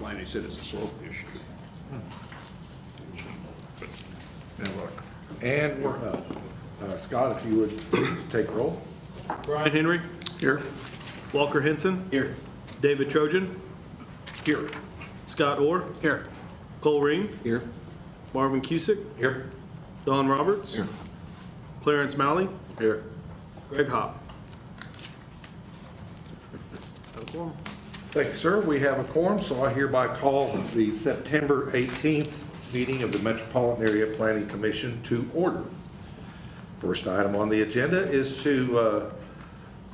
plan, he said it's a slope issue. Now look, And we're up. Scott, if you would please take roll. Brian Henry. here, Walker Henson. here, David Trojan. Here. Scott Orr. here, Cole Ring. here, Marvin Cusick. Here. Don Roberts. here, Clarence Malley. here. Greg Hopp. Have a quorum. Thank you, sir. We have a quorum, so I hereby call the September 18th meeting of the Metropolitan Area Planning Commission to order. First item on the agenda is to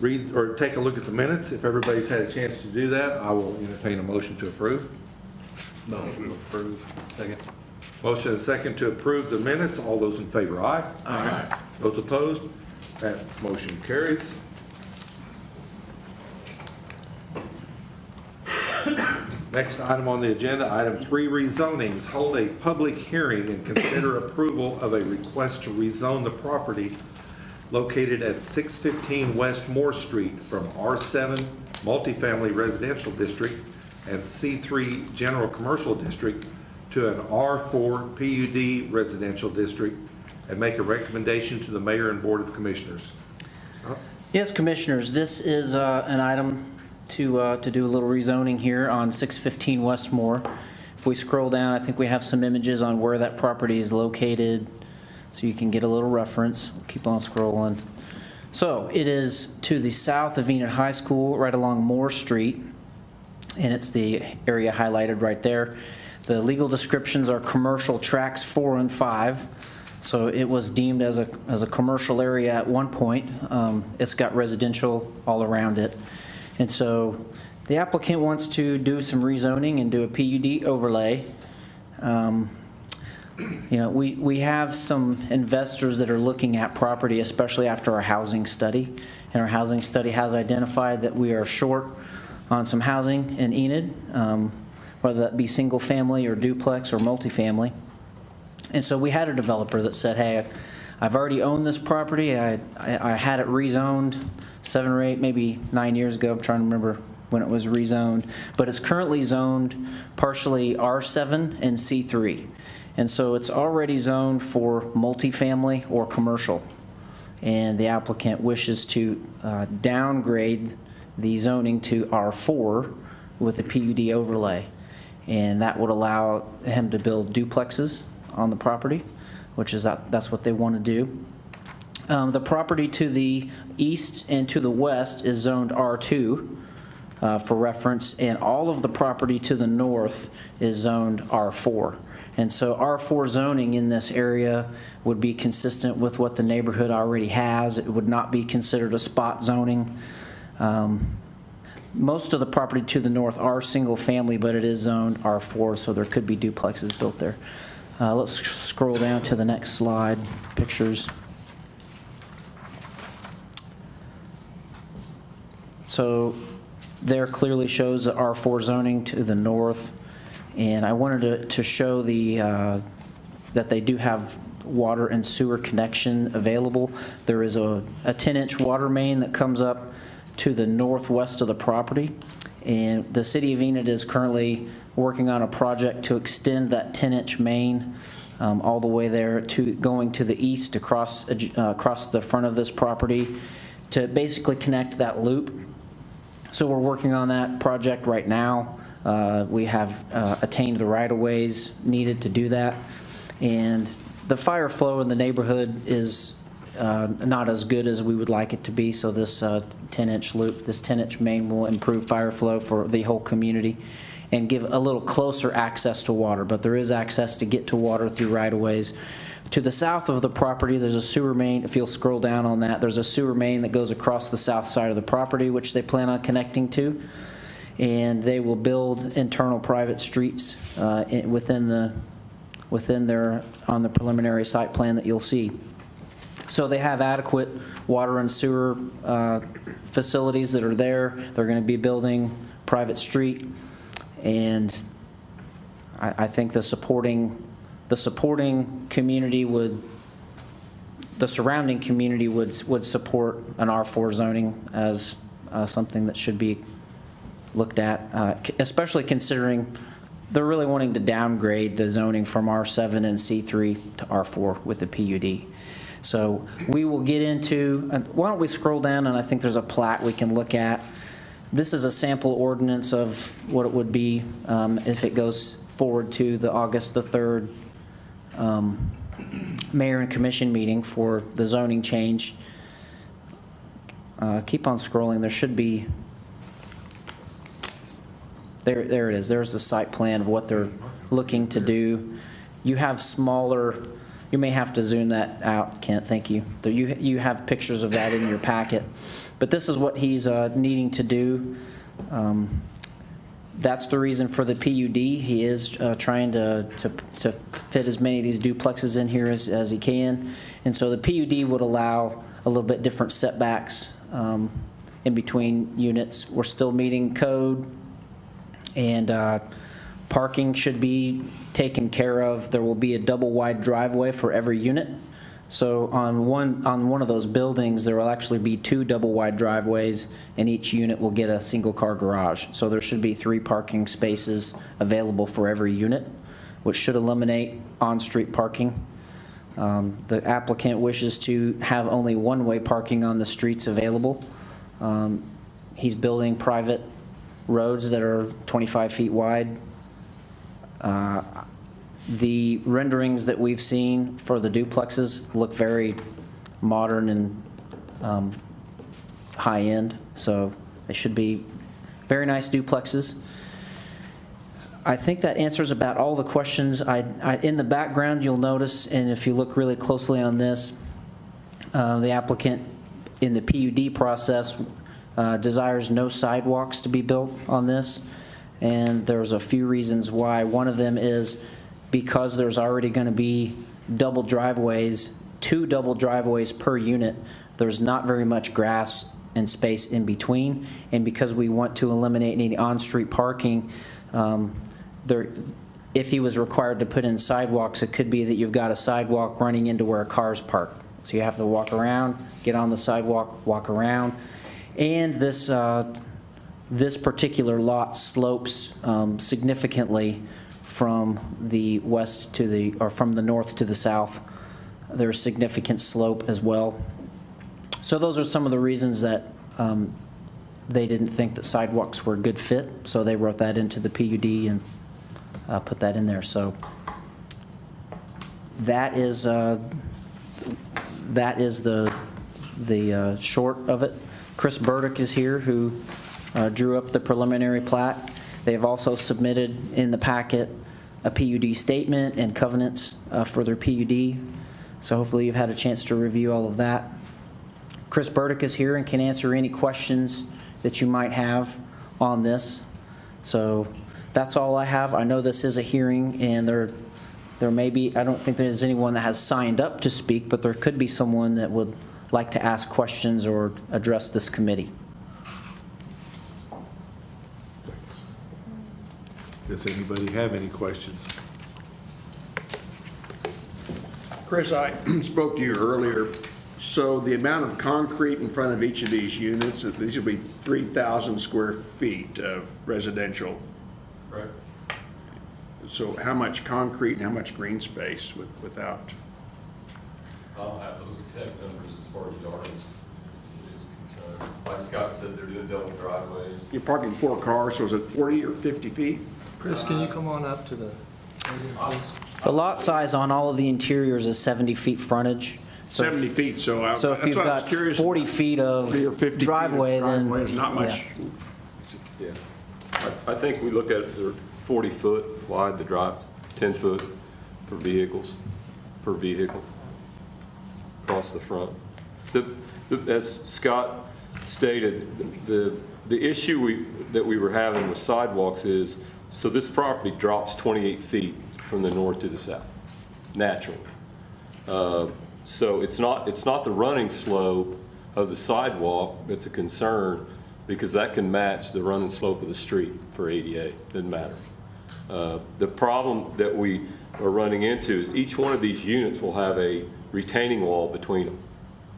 read or take a look at the minutes. If everybody's had a chance to do that, I will entertain a motion to approve. Motion to approve. Second. Motion and second to approve the minutes. All those in favor, aye. Aye. Those opposed? That motion carries. Next item on the agenda, item 3, rezonings. Hold a public hearing and consider approval of a request to rezone the property located at 615 West Moore Street from R7 Multifamily Residential District and C3 General Commercial District to an R4 PUD Residential District, and make a recommendation to the Mayor and Board of Commissioners. Yes, Commissioners, this is an item to do a little rezoning here on 615 Westmore. If we scroll down, I think we have some images on where that property is located, so you can get a little reference. We'll keep on scrolling. So it is to the south of Enid High School, right along Moore Street, and it's the area highlighted right there. The legal descriptions are commercial tracks 4 and 5. So it was deemed as a commercial area at one point. It's got residential all around it. And so the applicant wants to do some rezoning and do a PUD overlay. You know, we have some investors that are looking at property, especially after our housing study. And our housing study has identified that we are short on some housing in Enid, whether that be single family or duplex or multifamily. And so we had a developer that said, hey, I've already owned this property. I had it rezoned 7 or 8, maybe 9 years ago. I'm trying to remember when it was rezoned. But it's currently zoned partially R7 and C3. And so it's already zoned for multifamily or commercial. And the applicant wishes to downgrade the zoning to R4 with a PUD overlay. And that would allow him to build duplexes on the property, which is that's what they want to do. The property to the east and to the west is zoned R2 for reference, and all of the property to the north is zoned R4. And so R4 zoning in this area would be consistent with what the neighborhood already has. It would not be considered a spot zoning. Most of the property to the north are single family, but it is zoned R4, so there could be duplexes built there. Let's scroll down to the next slide, pictures. So there clearly shows the R4 zoning to the north, and I wanted to show that they do have water and sewer connection available. There is a 10-inch water main that comes up to the northwest of the property, and the City of Enid is currently working on a project to extend that 10-inch main all the way there to going to the east across the front of this property to basically connect that loop. So we're working on that project right now. We have attained the right-of-ways needed to do that, and the fire flow in the neighborhood is not as good as we would like it to be, so this 10-inch loop, this 10-inch main will improve fire flow for the whole community and give a little closer access to water, but there is access to get to water through right-of-ways. To the south of the property, there's a sewer main. If you'll scroll down on that, there's a sewer main that goes across the south side of the property, which they plan on connecting to, and they will build internal private streets within their on the preliminary site plan that you'll see. So they have adequate water and sewer facilities that are there. They're going to be building private street, and I think the supporting community the surrounding community would support an R4 zoning as something that should be looked at, especially considering they're really wanting to downgrade the zoning from R7 and C3 to R4 with the PUD. So we will get into, why don't we scroll down, and I think there's a plat we can look at. This is a sample ordinance of what it would be if it goes forward to the August the 3rd mayor and commission meeting for the zoning change. Keep on scrolling. There should be, there it is. There's the site plan of what they're looking to do. You have smaller, you may have to zoom that out, Kent, thank you. You have pictures of that in your packet. But this is what he's needing to do. That's the reason for the PUD. He is trying to fit as many of these duplexes in here as he can. And so the PUD would allow a little bit different setbacks in between units. We're still meeting code, and parking should be taken care of. There will be a double wide driveway for every unit. So on one of those buildings, there will actually be 2 double wide driveways, and each unit will get a single car garage. So there should be 3 parking spaces available for every unit, which should eliminate on-street parking. The applicant wishes to have only one-way parking on the streets available. He's building private roads that are 25 feet wide. The renderings that we've seen for the duplexes look very modern and high-end, so they should be very nice duplexes. I think that answers about all the questions. In the background, you'll notice, and if you look really closely on this, the applicant in the PUD process desires no sidewalks to be built on this, and there's a few reasons why. One of them is because there's already going to be double driveways, 2 double driveways per unit. There's not very much grass and space in between, and because we want to eliminate any on-street parking, if he was required to put in sidewalks, it could be that you've got a sidewalk running into where a car's parked. So you have to walk around, get on the sidewalk, walk around. And this particular lot slopes significantly from the west to the, or from the north to the south. There's significant slope as well. So those are some of the reasons that they didn't think that sidewalks were a good fit. So they wrote that into the PUD and put that in there. So that is the short of it. Chris Burdick is here, who drew up the preliminary plat. They have also submitted in the packet a PUD statement and covenants for their PUD. So hopefully you've had a chance to review all of that. Chris Burdick is here and can answer any questions that you might have on this. So that's all I have. I know this is a hearing, and there may be, I don't think there's anyone that has signed up to speak, but there could be someone that would like to ask questions or address this committee. Does anybody have any questions? Chris, I spoke to you earlier. So the amount of concrete in front of each of these units, these will be 3,000 square feet of residential. Right. So how much concrete and how much green space without? I don't have those exact numbers as far as yardage is concerned. Like Scott said, they're doing double driveways. You're parking 4 cars, so is it 40 or 50 feet? Chris, can you come on up to the podium, please? The lot size on all of the interiors is 70 feet frontage. So 70 feet, so if that's you've what I was got curious 40 feet of 40 or 50 feet of driveway, then driveway is not much. Yeah. I think we look at it, they're 40 foot wide, the drives, 10 foot for vehicles, per vehicle, across the front. As Scott stated, the issue that we were having with sidewalks is, so this property drops 28 feet from the north to the south, naturally. So it's not the running slope of the sidewalk that's a concern, because that can match the running slope of the street for ADA, doesn't matter. The problem that we are running into is each one of these units will have a retaining wall between them.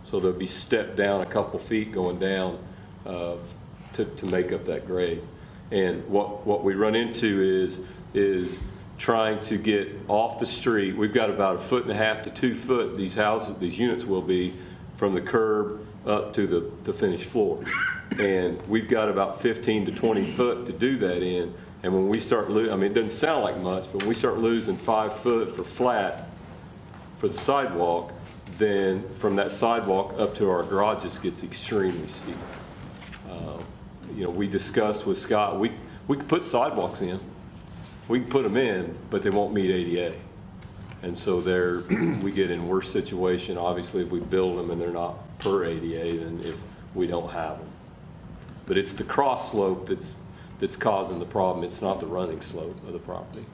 So they'll be stepped down a couple feet going down to make up that grade. And what we run into is is trying to get off the street. We've got about 1.5 to 2 foot, these houses, these units will be, from the curb up to the finished floor. And we've got about 15 to 20 foot to do that in. And when we start losing, I mean, it doesn't sound like much, but when we start losing 5 foot for flat for the sidewalk, then from that sidewalk up to our garages gets extremely steep. You know, we discussed with Scott, we could put sidewalks in. We can put them in, but they won't meet ADA. And so there, we get in worse situation, obviously, if we build them and they're not per ADA than if we don't have them. But it's the cross slope that's causing the problem. It's not the running slope of the property.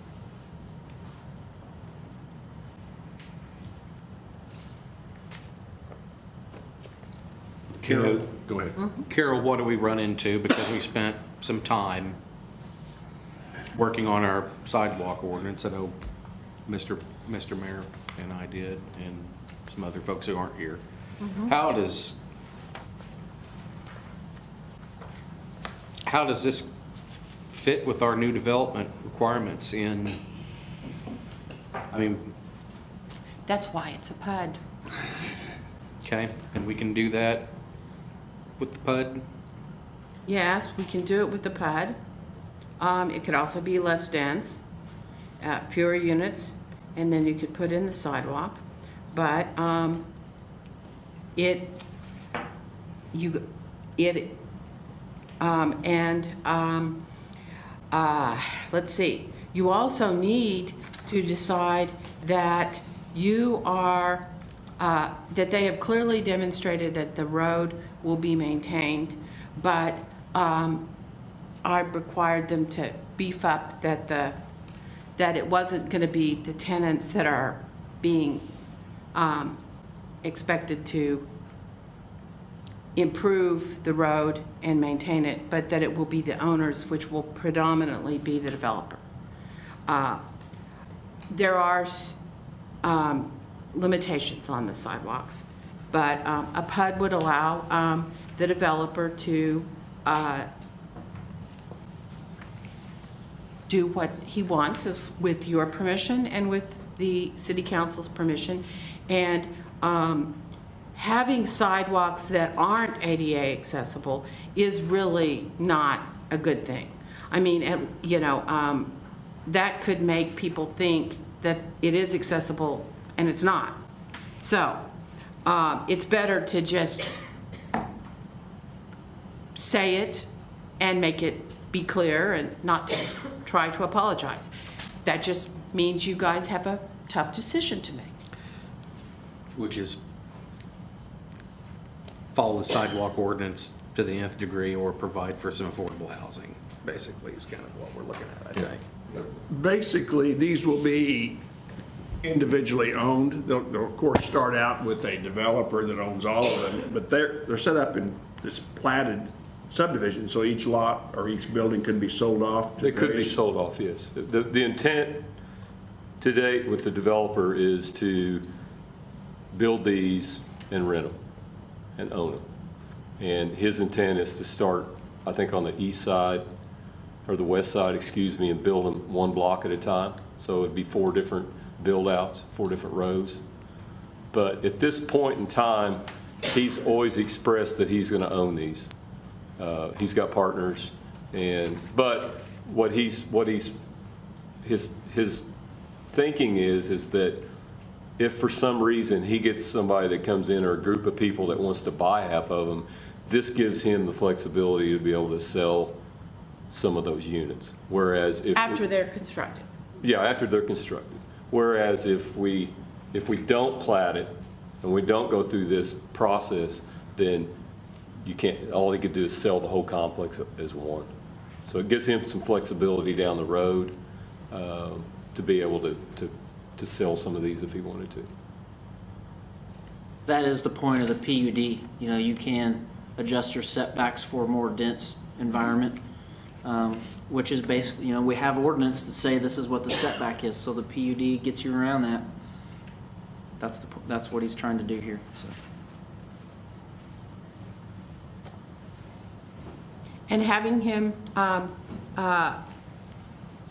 Carol, go ahead. Carol, what do we run into? Because we spent some time working on our sidewalk ordinance. I know Mr. Mayor and I did, and some other folks who aren't here. How does this fit with our new development requirements I mean, That's why it's a PUD. okay, and we can do that with the PUD? Yes, we can do it with the PUD. It could also be less dense, fewer units, and then you could put in the sidewalk. But let's see, you also need to decide that that they have clearly demonstrated that the road will be maintained, but I required them to beef up that it wasn't going to be the tenants that are being expected to improve the road and maintain it, but that it will be the owners, which will predominantly be the developer. There are limitations on the sidewalks, but a PUD would allow the developer to do what he wants, is with your permission and with the city council's permission. And having sidewalks that aren't ADA accessible is really not a good thing. I mean, you know, that could make people think that it is accessible and it's not. So it's better to just say it and make it be clear and not to try to apologize. That just means you guys have a tough decision to make. Which is follow the sidewalk ordinance to the nth degree or provide for some affordable housing, basically, is kind of what we're looking at, I think. Basically, these will be individually owned. They'll of course start out with a developer that owns all of them, but they're set up in this platted subdivision, so each lot or each building could be sold off. They could be sold off, yes. The intent to date with the developer is to build these and rent them and own them. And his intent is to start, I think, on the east side, or the west side, excuse me, and build them one block at a time. So it'd be 4 different build-outs, 4 different rows. But at this point in time, he's always expressed that he's going to own these. He's got partners, but his thinking is that if for some reason he gets somebody that comes in or a group of people that wants to buy half of them, this gives him the flexibility to be able to sell some of those units. Whereas if After they're constructed. yeah, after they're constructed. Whereas if we don't plat it and we don't go through this process, then you can't, all he could do is sell the whole complex as one. So it gives him some flexibility down the road to be able to sell some of these if he wanted to. That is the point of the PUD. You know, you can adjust your setbacks for a more dense environment, which is basically, you know, we have ordinance that say this is what the setback is, so the PUD gets you around that. That's what he's trying to do here, so.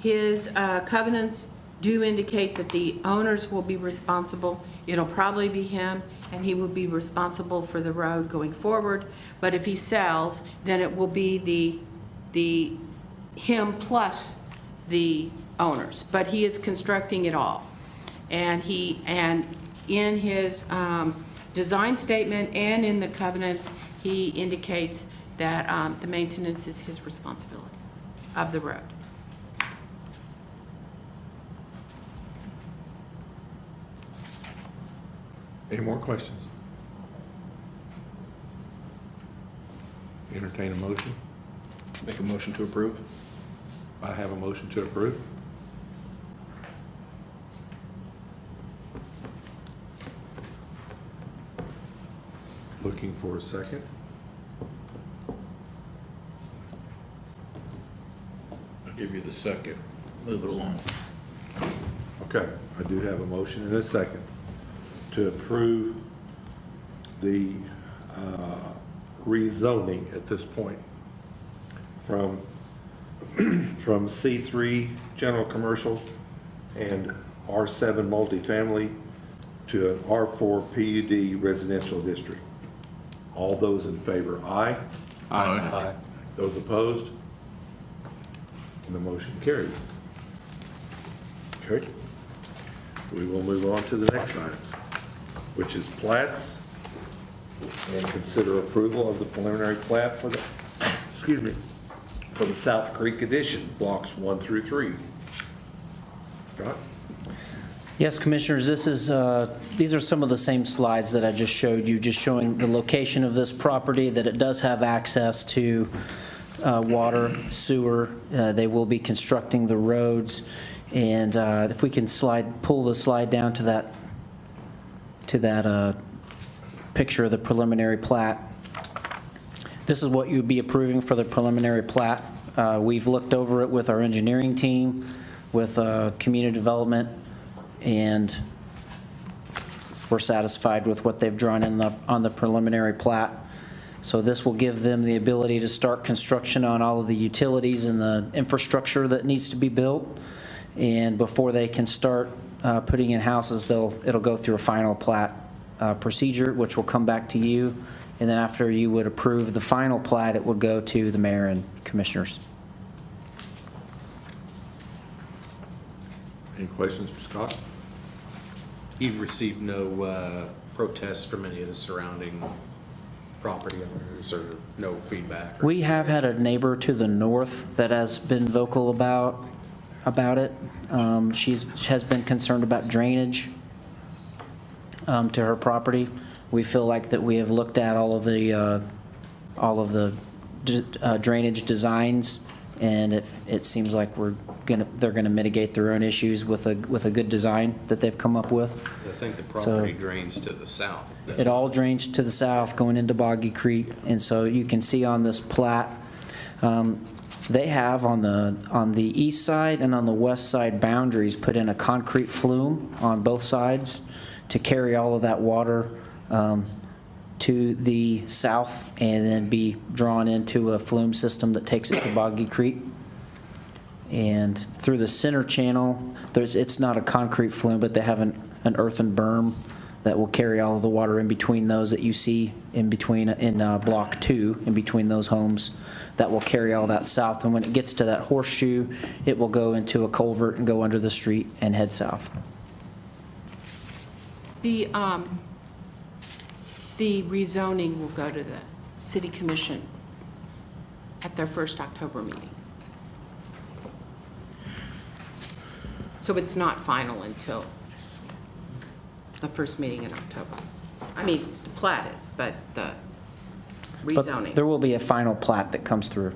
His covenants do indicate that the owners will be responsible. It'll probably be him, and he will be responsible for the road going forward. But if he sells, then it will be him plus the owners. But he is constructing it all. And in his design statement and in the covenants, he indicates that the maintenance is his responsibility of the road. Any more questions? Entertain a motion. Make a motion to approve? I have a motion to approve. Looking for a second. I'll give you the second. Move it along. Okay, I do have a motion and a second to approve the rezoning at this point from C3 general commercial and R7 multifamily to an R4 PUD residential district. All those in favor, aye. Aye. Those opposed? And the motion carries. Okay. We will move on to the next item, which is plats, and consider approval of the preliminary plat for the, excuse me, for the South Creek addition, blocks 1 through 3. Scott? Yes, Commissioners, these are some of the same slides that I just showed you, just showing the location of this property, that it does have access to water, sewer. They will be constructing the roads. And if we can pull the slide down to that picture of the preliminary plat. This is what you'd be approving for the preliminary plat. We've looked over it with our engineering team, with community development, and we're satisfied with what they've drawn in on the preliminary plat. So this will give them the ability to start construction on all of the utilities and the infrastructure that needs to be built. And before they can start putting in houses, it'll go through a final plat procedure, which will come back to you. And then after you would approve the final plat, it would go to the mayor and commissioners. Any questions for Scott? You've received no protests from any of the surrounding property owners or no feedback? We have had a neighbor to the north that has been vocal about it. She has been concerned about drainage to her property. We feel like that we have looked at all of the drainage designs, and it seems like they're gonna mitigate their own issues with a good design that they've come up with. I think the property drains to the south. It all drains to the south, going into Boggy Creek, and so you can see on this plat, they have on the east side and on the west side boundaries put in a concrete flume on both sides to carry all of that water to the south and then be drawn into a flume system that takes it to Boggy Creek. And through the center channel, it's not a concrete flume, but they have an earthen berm that will carry all of the water in between those that you see in block 2, in between those homes. That will carry all that south, and when it gets to that horseshoe, it will go into a culvert and go under the street and head south. The rezoning will go to the city commission at their first October meeting. So it's not final until the first meeting in October. I mean, the plat is, but the But rezoning. there will be a final plat that comes through.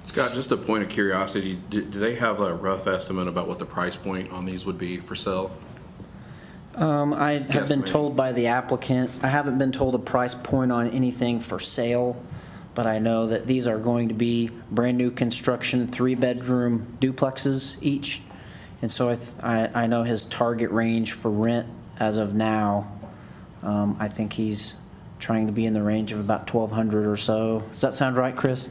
Scott, just a point of curiosity, do they have a rough estimate about what the price point on these would be for sale? I have been Guesstimate. told by the applicant, I haven't been told a price point on anything for sale, but I know that these are going to be brand-new construction, 3-bedroom duplexes each. And so I know his target range for rent as of now, I think he's trying to be in the range of about $1,200 or so. Does that sound right, Chris?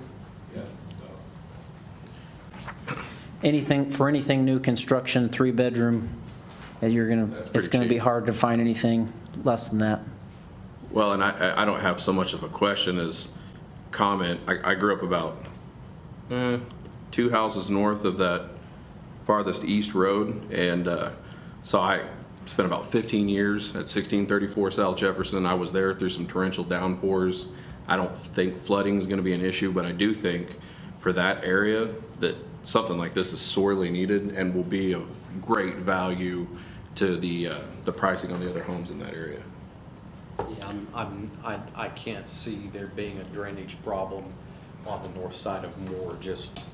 anything new construction, 3-bedroom, That's it's pretty gonna be cheap. hard to find anything less than that. Well, and I don't have so much of a question as comment. I grew up about 2 houses north of that farthest east road, and so I spent about 15 years at 1634 South Jefferson. I was there through some torrential downpours. I don't think flooding is going to be an issue, but I do think for that area that something like this is sorely needed and will be of great value to the pricing on the other homes in that area. Yeah, I can't see there being a drainage problem on the north side of Moore, just,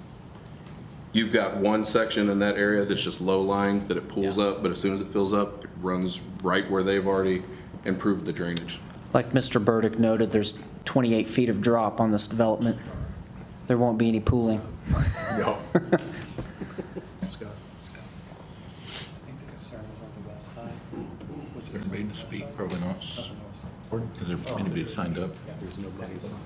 You've got one section in that area that's just low lying, that it pulls Yeah. up, but as soon as it fills up, it runs right where they've already improved the drainage. Like Mr. Burdick noted, there's 28 feet of drop on this development. There won't be any pooling. No. Everybody to speak, probably not. Is there anybody signed up?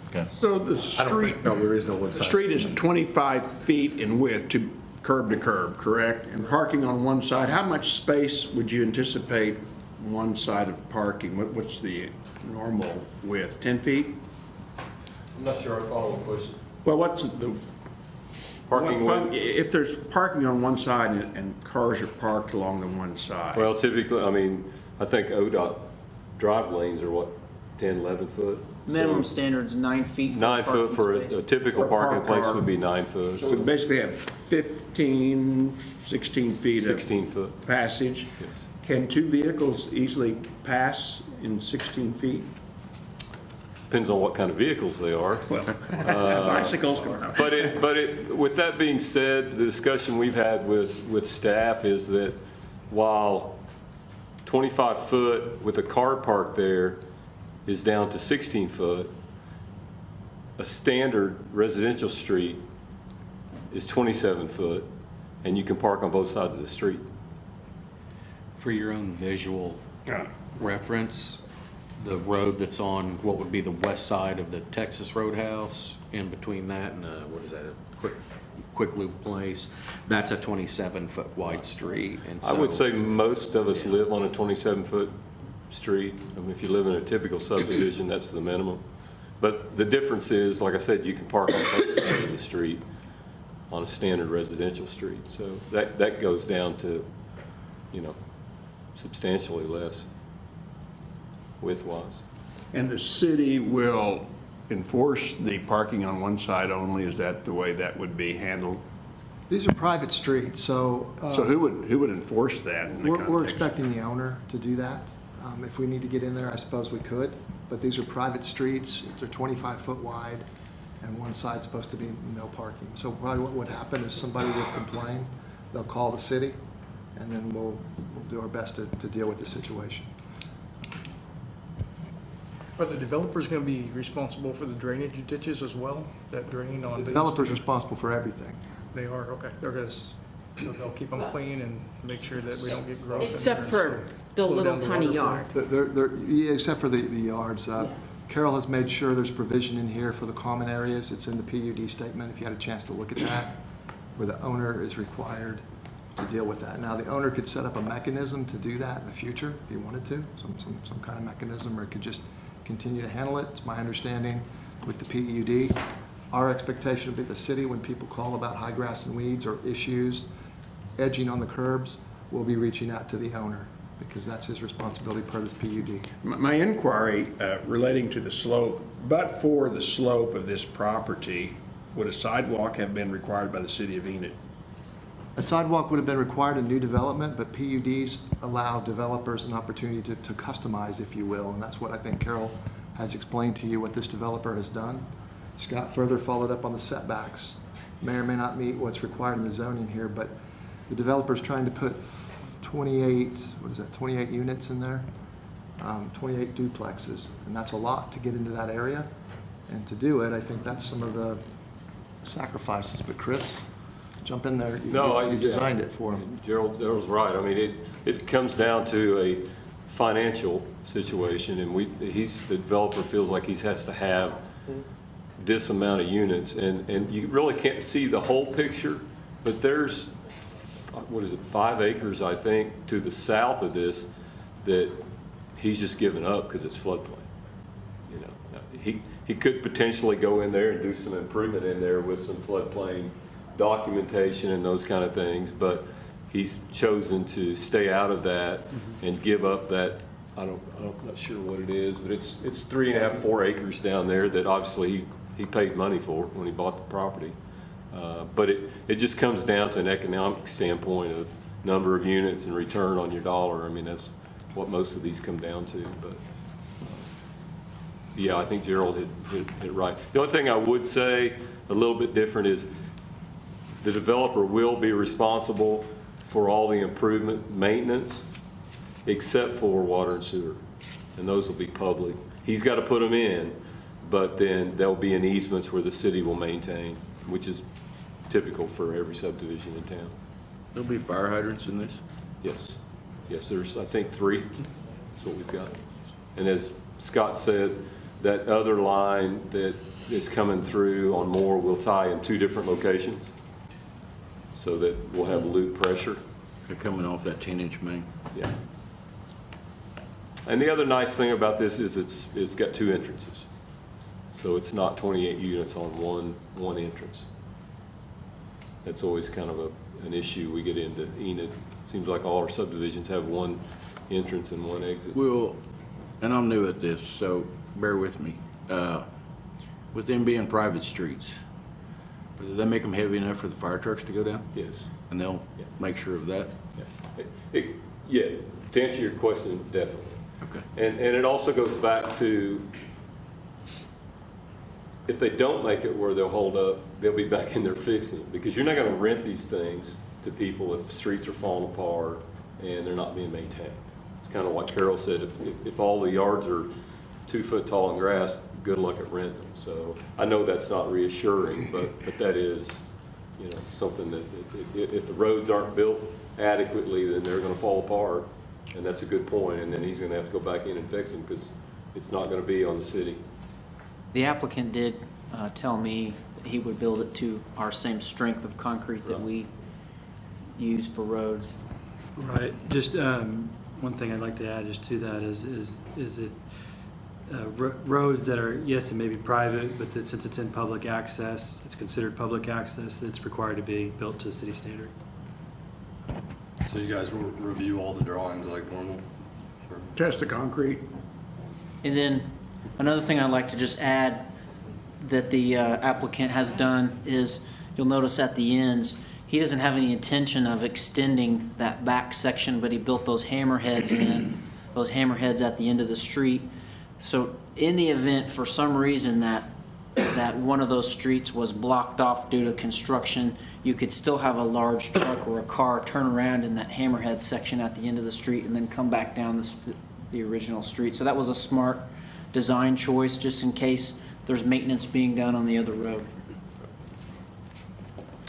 Okay. So the I don't street, think, no, there is no one the side. street is 25 feet in width to curb, correct? And parking on one side, how much space would you anticipate one side of parking? What's the normal width, 10 feet? I'm not sure I follow the question. Well, what's the, Parking width? if there's parking on one side and cars are parked along the one side? Well, typically, I mean, I think ODOT drive lanes are what, 10, 11 foot? Minimum So standard's 9 feet. 9 foot for a typical For a parking parked place car. would be 9 foot, So we so basically have 15, 16 feet of 16 foot. passage. Yes. Can 2 vehicles easily pass in 16 feet? Depends on what kind of vehicles they are. Well, bicycles going up. But with that being said, the discussion we've had with staff is that while 25 foot with a car parked there is down to 16 foot, a standard residential street is 27 foot, and you can park on both sides of the street. for your own visual Yeah. reference, the road that's on what would be the west side of the Texas Roadhouse, in between that and, what is that, a quick loop place, that's a 27-foot wide street, and I so. would say most of us live on a 27-foot street. I mean, if you live in a typical subdivision, that's the minimum. But the difference is, like I said, you can park on both sides of the street on a standard residential street. So that goes down to, substantially less width-wise. And the city will enforce the parking on one side only? Is that the way that would be handled? These are private streets, so. So who would enforce that in the We're context? expecting the owner to do that. If we need to get in there, I suppose we could, but these are private streets, they're 25-foot wide, and one side's supposed to be no parking. So probably what would happen is somebody would complain, they'll call the city, and then we'll do our best to deal with the situation. Are the developers going to be responsible for the drainage ditches as well, that drain on The these? developer's responsible for everything. They are, okay. They're going to, so they'll keep them clean and make sure that we don't get growth in there. Except and for the slow little down the tiny water flow. yard. Yeah, except for the yards. Carol has made sure there's provision in here for the common areas. It's in the PUD statement, if you had a chance to look at that, where the owner is required to deal with that. Now, the owner could set up a mechanism to do that in the future if he wanted to, some kind of mechanism, or it could just continue to handle it. It's my understanding with the PUD. Our expectation would be the city, when people call about high grass and weeds or issues, edging on the curbs, we'll be reaching out to the owner, because that's his responsibility per this PUD. My inquiry relating to the slope, but for the slope of this property, would a sidewalk have been required by the city of Enid? A sidewalk would have been required in new development, but PUDs allow developers an opportunity to customize, if you will, and that's what I think Carol has explained to you, what this developer has done. Scott further followed up on the setbacks. May or may not meet what's required in the zoning here, but the developer's trying to put 28 units in there, 28 duplexes, and that's a lot to get into that area. And to do it, I think that's some of the sacrifices, but Chris, jump in there. You designed it for him. Gerald's right. I mean, it comes down to a financial situation, and the developer feels like he has to have this amount of units, and you really can't see the whole picture But there's, what is it, 5 acres, I think, to the south of this that he's just given up because it's floodplain. You know, he could potentially go in there and do some improvement in there with some floodplain documentation and those kind of things, but he's chosen to stay out of that and give up that, I'm not sure what it is, but it's 3.5, 4 acres down there that obviously he paid money for when he bought the property. But it just comes down to an economic standpoint of number of units and return on your dollar. I mean, that's what most of these come down to, but yeah, I think Gerald hit it right. The only thing I would say a little bit different is the developer will be responsible for all the improvement maintenance except for water and sewer, and those will be public. He's got to put them in, but then there'll be an easements where the city will maintain, which is typical for every subdivision in town. There'll be fire hydrants in this? Yes, yes, there's, I think, 3. That's what we've got. And as Scott said, that other line that is coming through on Moore will tie in 2 different locations so that we'll have loop pressure. They're coming off that 10-inch main. Yeah. And the other nice thing about this is it's got 2 entrances. So it's not 28 units on one entrance. That's always kind of an issue we get into Enid. Seems like all our subdivisions have 1 entrance and 1 exit. Well, and I'm new at this, so bear with me. With them being private streets, do they make them heavy enough for the fire trucks to go down? Yes. And they'll make sure of that? Yeah, to answer your question, definitely. Okay. And it also goes back to, if they don't make it where they'll hold up, they'll be back in there fixing it, because you're not going to rent these things to people if the streets are falling apart and they're not being maintained. It's kind of what Carol said, if all the yards are 2 foot tall in grass, good luck at renting them. So I know that's not reassuring, but that is, you know, something that if the roads aren't built adequately, then they're going to fall apart, and that's a good point. And then he's going to have to go back in and fix them because it's not going to be on the city. The applicant did tell me that he would build it to our same strength of concrete that we use for roads. Right, just one thing I'd like to add just to that is it roads that are, yes, it may be private, but that since it's in public access, it's considered public access, it's required to be built to city standard. So you guys will review all the drawings like normal? Test the concrete. And then another thing I'd like to just add that the applicant has done is, you'll notice at the ends, he doesn't have any intention of extending that back section, but he built those hammerheads in, those hammerheads at the end of the street. So in the event, for some reason, that one of those streets was blocked off due to construction, you could still have a large truck or a car turn around in that hammerhead section at the end of the street and then come back down the original street. So that was a smart design choice, just in case there's maintenance being done on the other road.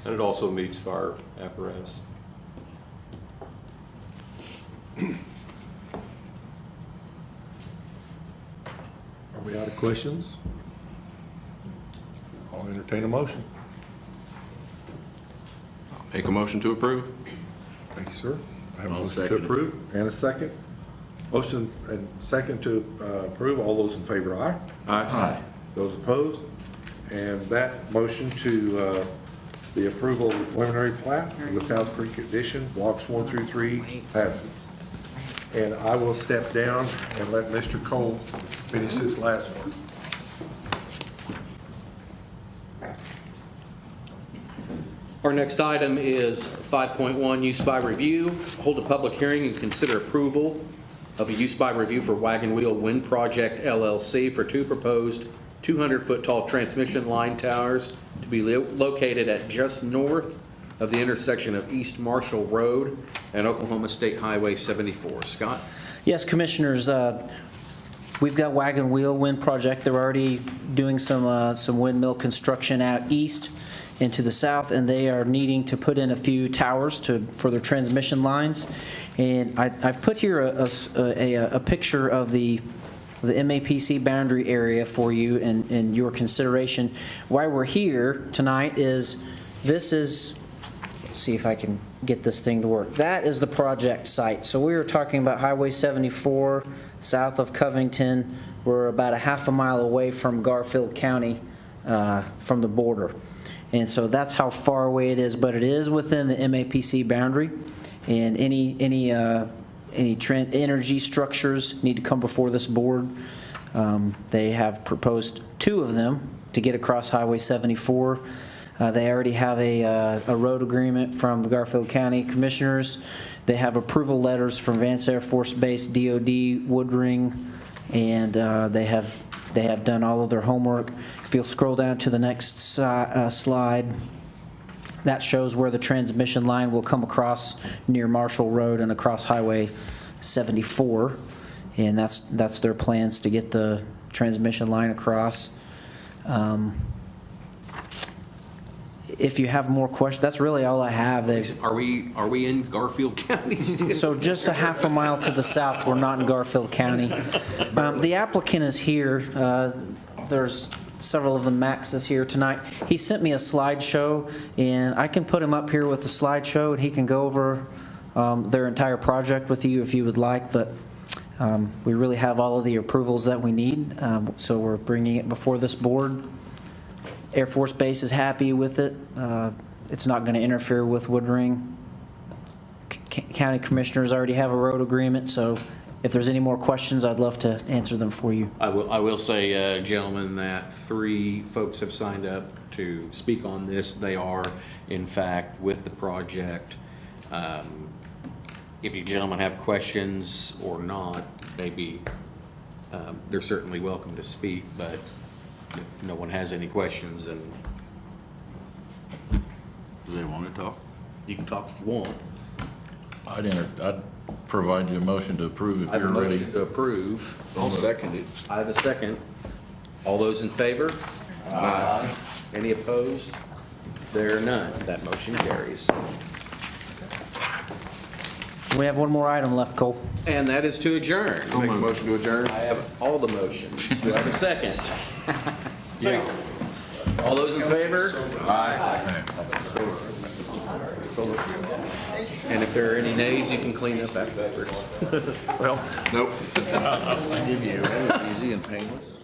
And it also meets fire apparatus. Are we out of questions? I'll entertain a motion. Make a motion to approve? Thank you, sir. I have a I'll motion to second it. approve and a second. Motion and second to approve. All those in favor, aye. Aye. Those opposed? And that motion to the approval of the preliminary plat of the South Creek Addition, blocks 1 through 3, passes. And I will step down and let Mr. Cole finish this last one. Our next item is 5.1, use by review. Hold a public hearing and consider approval of a use by review for Wagon Wheel Wind Project LLC for 2 proposed 200-foot tall transmission line towers to be located at just north of the intersection of East Marshall Road and Oklahoma State Highway 74. Scott? Yes, Commissioners, we've got Wagon Wheel Wind Project. They're already doing some windmill construction out east into the south, and they are needing to put in a few towers for their transmission lines. And I've put here a picture of the MAPC boundary area for you and your consideration. Why we're here tonight is this is see if I can get this thing to work. That is the project site. So we were talking about Highway 74, south of Covington. We're about a half a mile away from Garfield County, from the border. And so that's how far away it is, but it is within the MAPC boundary. And any energy structures need to come before this board. They have proposed 2 of them to get across Highway 74. They already have a road agreement from the Garfield County Commissioners. They have approval letters from Vance Air Force Base, DOD, Woodring, and they have done all of their homework. If you'll scroll down to the next slide, that shows where the transmission line will come across near Marshall Road and across Highway 74. And that's their plans to get the transmission line across. If you have more questions, that's really all I have. Are we in Garfield County still? So just a half a mile to the south, we're not in Garfield County. The applicant is here. There's several of the Max is here tonight. He sent me a slideshow, and I can put him up here with the slideshow, and he can go over their entire project with you if you would like, but we really have all of the approvals that we need, so we're bringing it before this board. Air Force Base is happy with it. It's not going to interfere with Woodring. County Commissioners already have a road agreement, so if there's any more questions, I'd love to answer them for you. I will say, gentlemen, that 3 folks have signed up to speak on this. They are, in fact, with the project. If you gentlemen have questions or not, maybe they're certainly welcome to speak, but if no one has any questions, then Do they want to talk? you can talk if you want. I'd provide you a motion to approve I if have a you're ready. motion to approve. I'll second it. I have a second. All those in favor? Aye. Any opposed? There are none. That motion carries. We have one more item left, Cole. And that is to adjourn. Make a motion to adjourn? I have all the motions. Do I have a second? All those in favor? Aye. And if there are any nays, you can clean up afterwards. Nope. I'll give you, that was easy and painless.